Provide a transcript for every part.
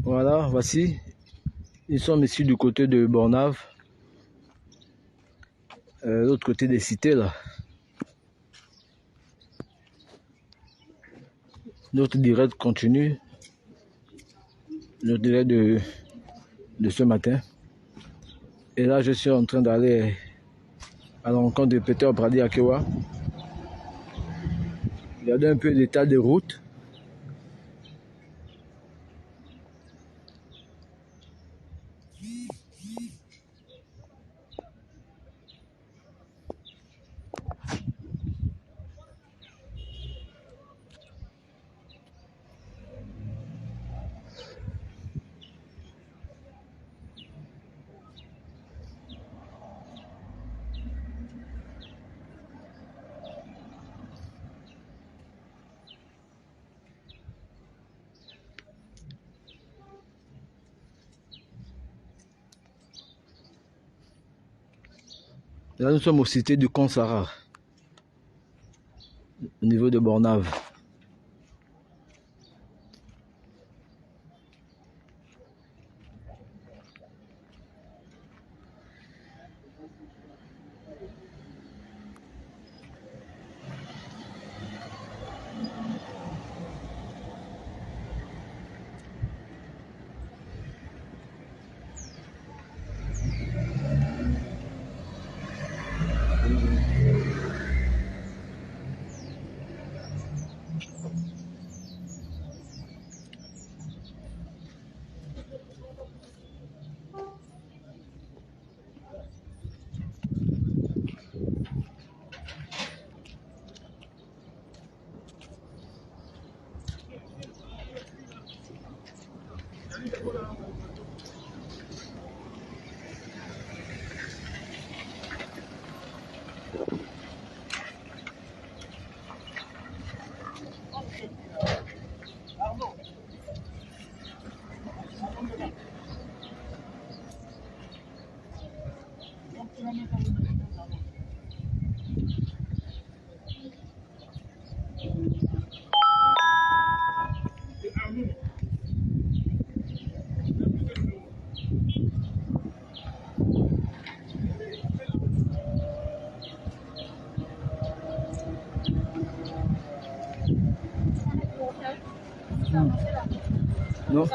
Voilà, voici. Nous sommes ici du côté de Bornave. L'autre côté des cités là. Notre direct continue. Notre direct de ce matin. Et là, je suis en train d'aller à la rencontre de Peter Brady Akewa. Regardez un peu l'état des routes. Là, nous sommes aux cités du Consara, au niveau de Bornave. Non.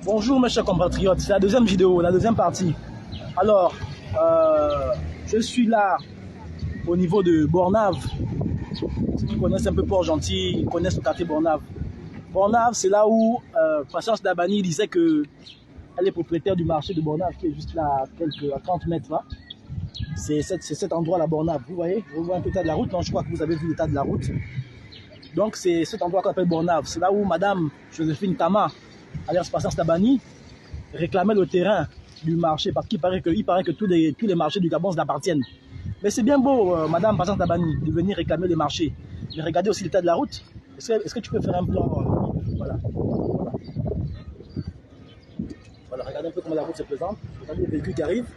Bonjour mes chers compatriotes, c'est la deuxième vidéo, la deuxième partie. Alors, je suis là au niveau de Bornave. Ceux qui connaissent un peu Port-Gentil, connaissent le quartier Bornave. Bornave, c'est là où Patience Dabani disait qu'elle est propriétaire du marché de Bornave, qui est juste là à 30 mètres là. C'est cet endroit là, Bornave. Vous voyez, vous voyez un peu l'état de la route, non? Je crois que vous avez vu l'état de la route. Donc c'est cet endroit qu'on appelle Bornave. C'est là où Madame Joséphine Tama, alias Patience Dabani, réclamait le terrain du marché parce qu'il paraît que tous les marchés du Gabon l'appartiennent. Mais c'est bien beau, Madame Patience Dabani, de venir réclamer les marchés. Mais regardez aussi l'état de la route. Est-ce que tu peux faire un plan voilà. Voilà, regardez un peu comment la route se présente. Regardez les véhicules qui arrivent.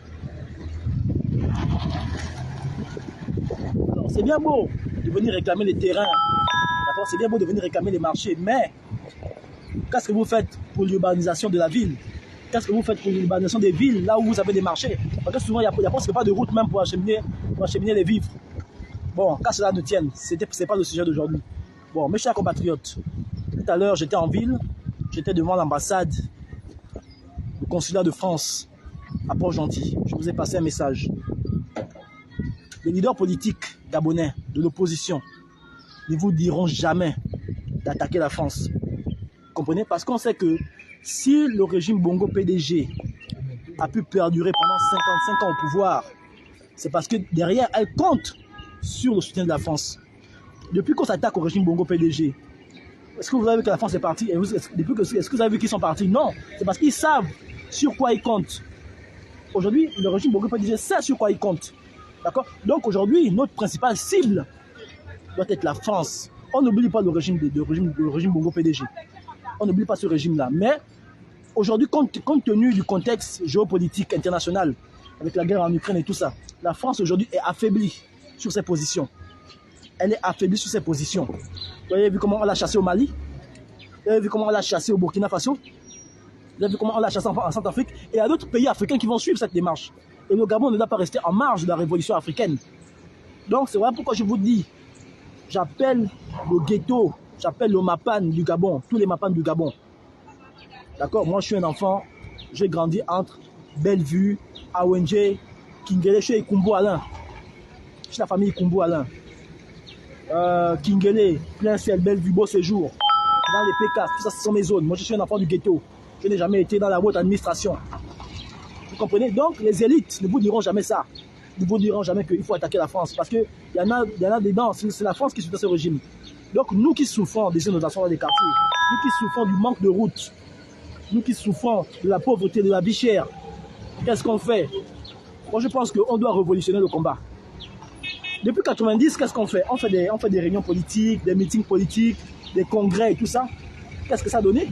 C'est bien beau de venir réclamer les terrains. C'est bien beau de venir réclamer les marchés, mais qu'est-ce que vous faites pour l'urbanisation de la ville? Qu'est-ce que vous faites pour l'urbanisation des villes, là où vous avez des marchés? Parce que souvent, il n'y a presque pas de route même pour acheminer les vivres. Bon, qu'à cela ne tienne, ce n'est pas le sujet d'aujourd'hui. Bon, mes chers compatriotes, tout à l'heure, j'étais en ville, j'étais devant l'ambassade consulat de France à Port-Gentil. Je vous ai passé un message. Les leaders politiques gabonais de l'opposition ne vous diront jamais d'attaquer la France. Vous comprenez? Parce qu'on sait que si le régime Bongo PDG a pu perdurer pendant 55 ans au pouvoir, c'est parce que derrière, elle compte sur le soutien de la France. Depuis qu'on s'attaque au régime Bongo PDG, est-ce que vous avez vu que la France est partie? Est-ce que vous avez vu qu'ils sont partis? Non, c'est parce qu'ils savent sur quoi ils comptent. Aujourd'hui, le régime Bongo PDG sait sur quoi ils comptent. D'accord? Donc aujourd'hui, notre principale cible doit être la France. On n'oublie pas le régime Bongo PDG. On n'oublie pas ce régime-là. Mais aujourd'hui, compte tenu du contexte géopolitique international, avec la guerre en Ukraine et tout ça, la France aujourd'hui est affaiblie sur ses positions. Elle est affaiblie sur ses positions. Vous avez vu comment on l'a chassé au Mali? Vous avez vu comment on l'a chassé au Burkina Faso? Vous avez vu comment on l'a chassé en Centrafrique? Et il y a d'autres pays africains qui vont suivre cette démarche. Et le Gabon ne doit pas rester en marge de la révolution africaine. Donc c'est voilà pourquoi je vous dis, j'appelle le ghetto, j'appelle le Mapan du Gabon, tous les Mapans du Gabon. D'accord? Moi je suis un enfant, j'ai grandi entre Bellevue, Awenje, Kingele, je suis Ikumbo Alain. Je suis la famille Ikumbo Alain. Kingele, Plein Ciel, Bellevue, Beau Séjour, dans les PK, tout ça ce sont mes zones. Moi je suis un enfant du ghetto. Je n'ai jamais été dans la haute administration. Vous comprenez? Donc les élites ne vous diront jamais ça. Ne vous diront jamais qu'il faut attaquer la France. Parce qu'il y en a dedans, c'est la France qui soutient ce régime. Donc nous qui souffrons des inondations dans les quartiers, nous qui souffrons du manque de routes, nous qui souffrons de la pauvreté, de la vie chère, qu'est-ce qu'on fait? Moi je pense qu'on doit révolutionner le combat. Depuis 90, qu'est-ce qu'on fait? On fait des réunions politiques, des meetings politiques, des congrès et tout ça. Qu'est-ce que ça a donné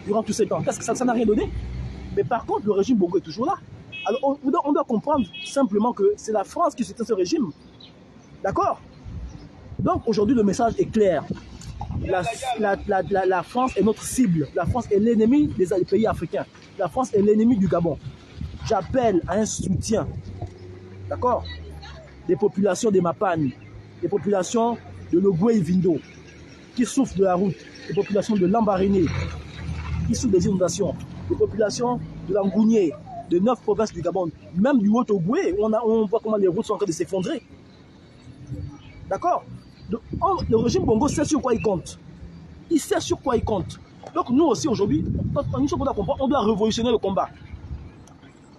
durant tous ces temps? Qu'est-ce que ça n'a rien donné? Mais par contre, le régime Bongo est toujours là. Alors on doit comprendre simplement que c'est la France qui soutient ce régime. D'accord? Donc aujourd'hui, le message est clair. La France est notre cible. La France est l'ennemi des pays africains. La France est l'ennemi du Gabon. J'appelle à un soutien, d'accord, des populations des Mapan, des populations de Logoué et Vindo, qui souffrent de la route, des populations de Lambaréné, qui souffrent des inondations, des populations de Langounier, de 9 provinces du Gabon, même du Haut-Ogoué, où on voit comment les routes sont en train de s'effondrer. D'accord? Le régime Bongo sait sur quoi il compte. Il sait sur quoi il compte. Donc nous aussi aujourd'hui, on doit révolutionner le combat.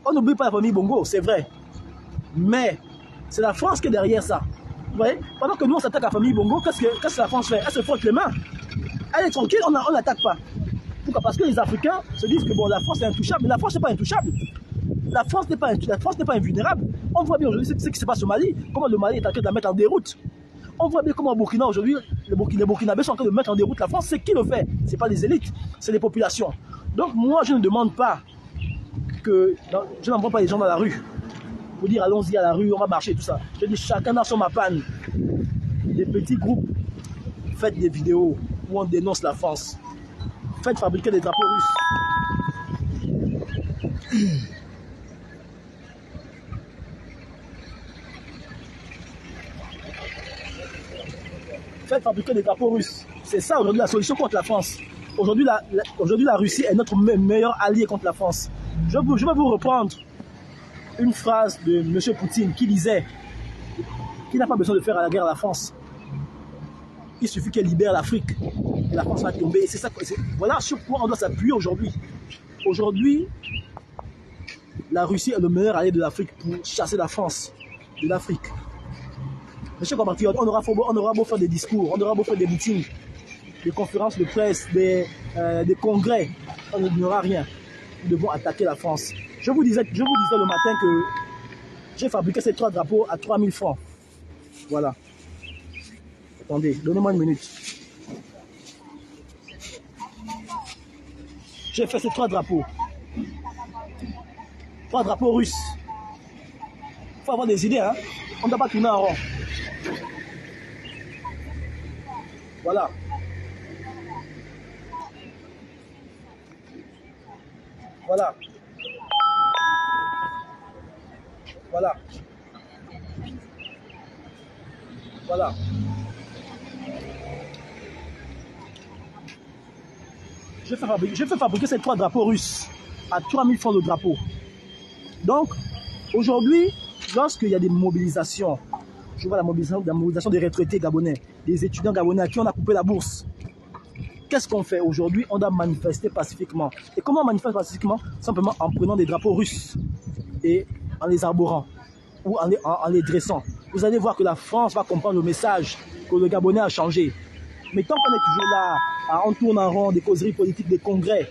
On n'oublie pas la famille Bongo, c'est vrai. Mais c'est la France qui est derrière ça. Vous voyez? Pendant que nous on s'attaque à la famille Bongo, qu'est-ce que la France fait? Elle se frotte les mains. Elle est tranquille, on n'attaque pas. Pourquoi? Parce que les Africains se disent que bon, la France est intouchable. Mais la France n'est pas intouchable. La France n'est pas invulnérable. On voit bien aujourd'hui ce qui se passe au Mali. Comment le Mali est en train de la mettre en déroute. On voit bien comment au Burkina aujourd'hui, les Burkinabés sont en train de mettre en déroute la France. C'est qui le fait? Ce n'est pas les élites, c'est les populations. Donc moi, je ne demande pas que... Je n'envoie pas les gens dans la rue pour dire allons-y à la rue, on va marcher, tout ça. Je dis chacun dans son Mapan. Des petits groupes, faites des vidéos où on dénonce la France. Faites fabriquer des drapeaux russes. Faites fabriquer des drapeaux russes. C'est ça aujourd'hui la solution contre la France. Aujourd'hui, la Russie est notre meilleur allié contre la France. Je vais vous reprendre une phrase de M. Poutine qui disait qu'il n'a pas besoin de faire la guerre à la France. Il suffit qu'elle libère l'Afrique et la France va tomber. C'est ça, voilà sur quoi on doit s'appuyer aujourd'hui. Aujourd'hui, la Russie est le meilleur allié de l'Afrique pour chasser la France de l'Afrique. Monsieur compatriotes, on aura beau faire des discours, on aura beau faire des meetings, des conférences de presse, des congrès, on n'aura rien. Nous devons attaquer la France. Je vous disais le matin que j'ai fabriqué ces 3 drapeaux à 3000 francs. Voilà. Attendez, donnez-moi une minute. J'ai fait ces 3 drapeaux. 3 drapeaux russes. Il faut avoir des idées, hein. On ne doit pas tourner en rond. Voilà. Voilà. Voilà. Voilà. Je fais fabriquer ces 3 drapeaux russes. à 3000 francs le drapeau. Donc, aujourd'hui, lorsqu'il y a des mobilisations, je vois la mobilisation des retraités gabonais, des étudiants gabonais à qui on a coupé la bourse. Qu'est-ce qu'on fait aujourd'hui? On doit manifester pacifiquement. Et comment on manifeste pacifiquement? Simplement en prenant des drapeaux russes et en les arborant ou en les dressant. Vous allez voir que la France va comprendre le message que le Gabonais a changé. Mais tant qu'on est toujours là, on tourne en rond des causeries politiques, des congrès,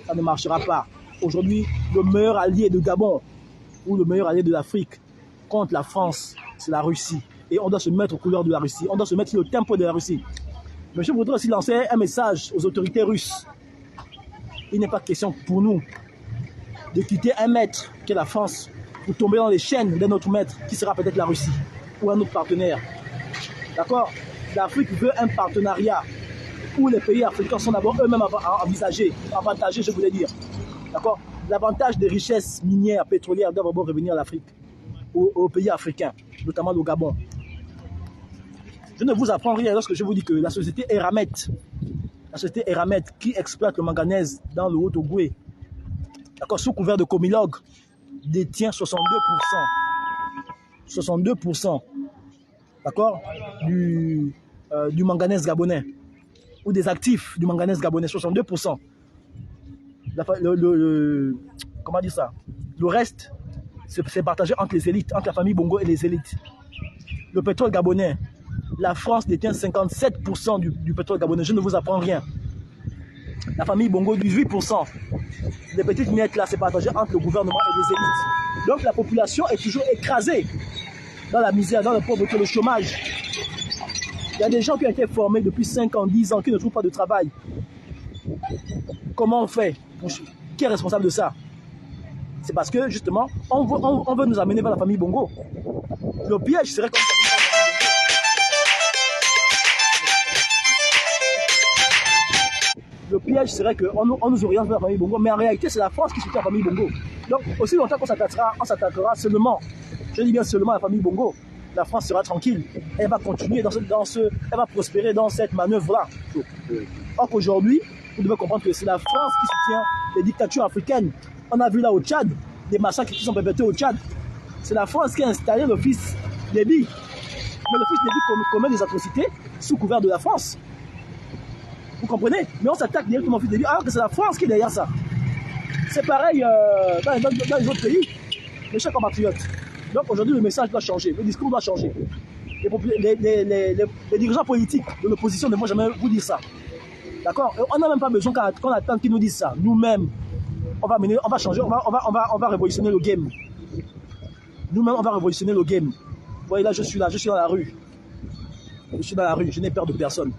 ça ne marchera pas. Aujourd'hui, le meilleur allié de Gabon ou le meilleur allié de l'Afrique contre la France, c'est la Russie. Et on doit se mettre aux couleurs de la Russie. On doit se mettre sur le tempo de la Russie. Mais je voudrais aussi lancer un message aux autorités russes. Il n'est pas question pour nous de quitter un maître qui est la France pour tomber dans les chaînes d'un autre maître qui sera peut-être la Russie ou un autre partenaire. D'accord? L'Afrique veut un partenariat où les pays africains sont d'abord eux-mêmes envisagés, avantagés, je voulais dire. D'accord? L'avantage des richesses minières, pétrolières doit d'abord revenir à l'Afrique, aux pays africains, notamment au Gabon. Je ne vous apprends rien lorsque je vous dis que la société Eramet, qui exploite le manganèse dans le Haut-Ogooué, d'accord, sous couvert de Comilog, détient 62%. 62%, d'accord, du manganèse gabonais, ou des actifs du manganèse gabonais, 62%. Comment dire ça? Le reste, c'est partagé entre les élites, entre la famille Bongo et les élites. Le pétrole gabonais, la France détient 57% du pétrole gabonais. Je ne vous apprends rien. La famille Bongo, 18%. Les petites miettes là, c'est partagé entre le gouvernement et les élites. Donc la population est toujours écrasée dans la misère, dans la pauvreté, le chômage. Il y a des gens qui ont été formés depuis 5 ans, 10 ans, qui ne trouvent pas de travail. Comment on fait? Qui est responsable de ça? C'est parce que justement, on veut nous amener vers la famille Bongo. Le piège serait comme ça. Le piège serait qu'on nous oriente vers la famille Bongo, mais en réalité, c'est la France qui soutient la famille Bongo. Donc, aussi longtemps qu'on s'attaquera seulement, je dis bien seulement à la famille Bongo, la France sera tranquille. Elle va continuer elle va prospérer dans cette manœuvre-là. Or qu'aujourd'hui, vous devez comprendre que c'est la France qui soutient les dictatures africaines. On a vu là au Tchad, des massacres qui sont perpétrés au Tchad. C'est la France qui a installé le fils Déby. Mais le fils Déby commet des atrocités sous couvert de la France. Vous comprenez? Mais on s'attaque directement au fils Déby alors que c'est la France qui est derrière ça. C'est pareil dans les autres pays, mes chers compatriotes. Donc aujourd'hui, le message doit changer, le discours doit changer. Les dirigeants politiques de l'opposition ne vont jamais vous dire ça. D'accord? On n'a même pas besoin qu'on attende qu'ils nous disent ça. Nous-mêmes, on va changer, on va révolutionner le game. Nous-mêmes, on va révolutionner le game. Vous voyez, là, je suis dans la rue. Je suis dans la rue, je n'ai peur de personne.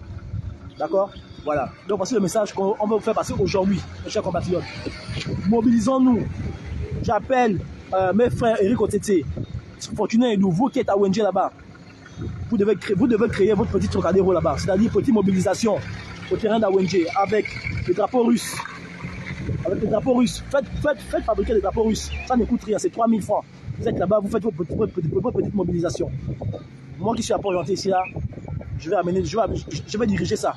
D'accord? Voilà. Donc, voici le message qu'on va vous faire passer aujourd'hui, mes chers compatriotes. Mobilisons-nous. J'appelle mes frères Eric Otete, Fortuné et nous, vous qui êtes à Wenje là-bas. Vous devez créer votre petit Trocadéro là-bas, c'est-à-dire petite mobilisation au terrain d'Awenje avec les drapeaux russes. Avec les drapeaux russes. Faites fabriquer des drapeaux russes. Ça ne coûte rien, c'est 3000 francs. Vous êtes là-bas, vous faites votre petite mobilisation. Moi qui suis à Port-Gentil ici, là, je vais diriger ça.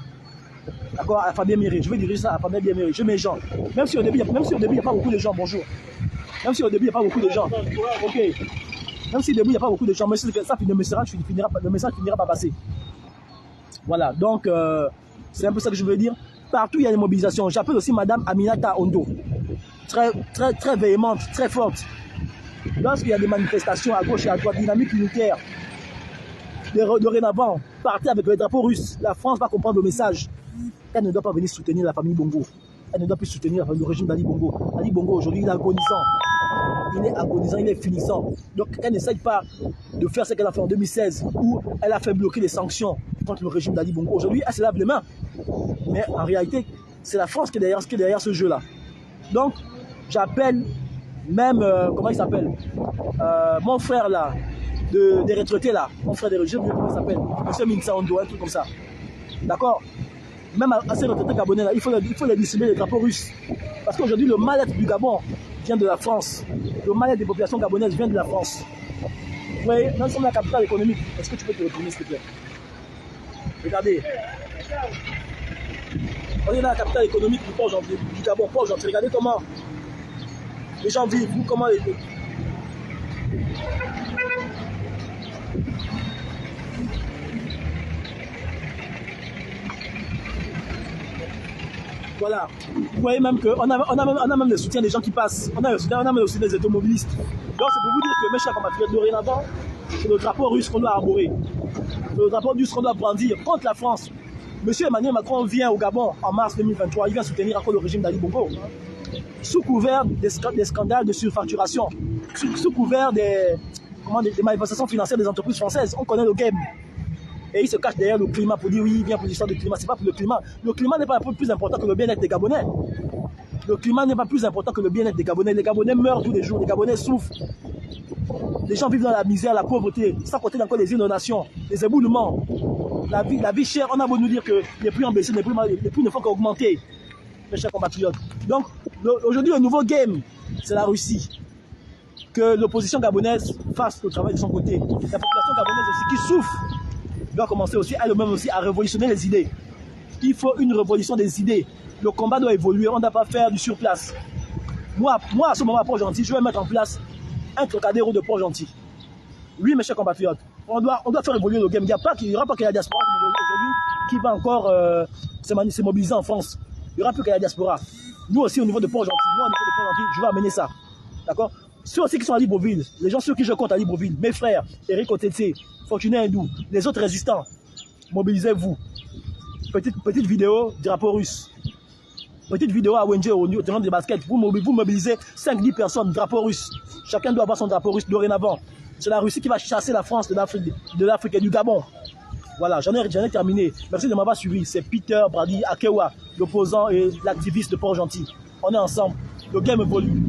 D'accord, à Fabien Méré. Je vais diriger ça à Fabien Méré. Je mets les gens. Même si au début, il n'y a pas beaucoup de gens, bonjour. Même si au début, il n'y a pas beaucoup de gens. Ok. Même si au début, il n'y a pas beaucoup de gens, mais ça, le message finira par passer. Voilà, donc, c'est un peu ça que je veux dire. Partout, il y a des mobilisations. J'appelle aussi Madame Aminata Ondo. Très véhémente, très forte. Lorsqu'il y a des manifestations à gauche et à droite, dynamique unitaire, dorénavant, partez avec les drapeaux russes. La France va comprendre le message. Elle ne doit pas venir soutenir la famille Bongo. Elle ne doit plus soutenir le régime d'Ali Bongo. Ali Bongo, aujourd'hui, il est agonisant. Il est agonisant, il est finissant. Donc, elle n'essaye pas de faire ce qu'elle a fait en 2016, où elle a fait bloquer les sanctions contre le régime d'Ali Bongo. Aujourd'hui, elle se lave les mains. Mais en réalité, c'est la France qui est derrière ce jeu-là. Donc, j'appelle même, comment il s'appelle, mon frère là, des retraités là, mon frère des retraités, comment il s'appelle, M. Minsa Ondo, un truc comme ça. D'accord? Même à ces retraités gabonais là, il faut les distribuer les drapeaux russes. Parce qu'aujourd'hui, le mal-être du Gabon vient de la France. Le mal-être des populations gabonaises vient de la France. Vous voyez, nous sommes la capitale économique. Est-ce que tu peux te retourner, s'il te plaît? Regardez. On est dans la capitale économique du Gabon, Port-Gentil. Regardez comment les gens vivent, vous, comment les... Voilà. Vous voyez même qu'on a même le soutien des gens qui passent. On a même le soutien des automobilistes. Donc c'est pour vous dire que mes chers compatriotes, dorénavant, c'est le drapeau russe qu'on doit arborer. Le drapeau russe qu'on doit brandir contre la France. Monsieur Emmanuel Macron vient au Gabon en mars 2023. Il vient soutenir encore le régime d'Ali Bongo. Sous couvert des scandales de surfacturation. Sous couvert des manifestations financières des entreprises françaises. On connaît le game. Et il se cache derrière le climat pour dire oui, il vient pour l'histoire du climat. C'est pas pour le climat. Le climat n'est pas plus important que le bien-être des Gabonais. Le climat n'est pas plus important que le bien-être des Gabonais. Les Gabonais meurent tous les jours, les Gabonais souffrent. Les gens vivent dans la misère, la pauvreté, sans compter encore les inondations, les éboulements. La vie chère, on a beau nous dire que les prix ont baissé, les prix ne font qu'augmenter, mes chers compatriotes. Donc, aujourd'hui, le nouveau game, c'est la Russie. Que l'opposition gabonaise fasse le travail de son côté. La population gabonaise aussi qui souffre doit commencer aussi elle-même aussi à révolutionner les idées. Il faut une révolution des idées. Le combat doit évoluer, on ne doit pas faire du surplace. Moi à ce moment à Port-Gentil, je vais mettre en place un Trocadéro de Port-Gentil. Oui, mes chers compatriotes, on doit faire évoluer le game. Il n'y aura pas que la diaspora aujourd'hui qui va encore se mobiliser en France. Il n'y aura plus que la diaspora. Nous aussi, au niveau de Port-Gentil, je vais amener ça. D'accord? Ceux aussi qui sont à Libreville, les gens sur qui je compte à Libreville, mes frères, Eric Otetse, Fortuné Hindou, les autres résistants, mobilisez-vous. Petite vidéo, drapeau russe. Petite vidéo à Wenje au terrain de basket. Vous mobilisez 5-10 personnes, drapeau russe. Chacun doit avoir son drapeau russe dorénavant. C'est la Russie qui va chasser la France de l'Afrique et du Gabon. Voilà, j'en ai terminé. Merci de m'avoir suivi. C'est Peter Brady Akewa, l'opposant et l'activiste de Port-Gentil. On est ensemble. Le game évolue.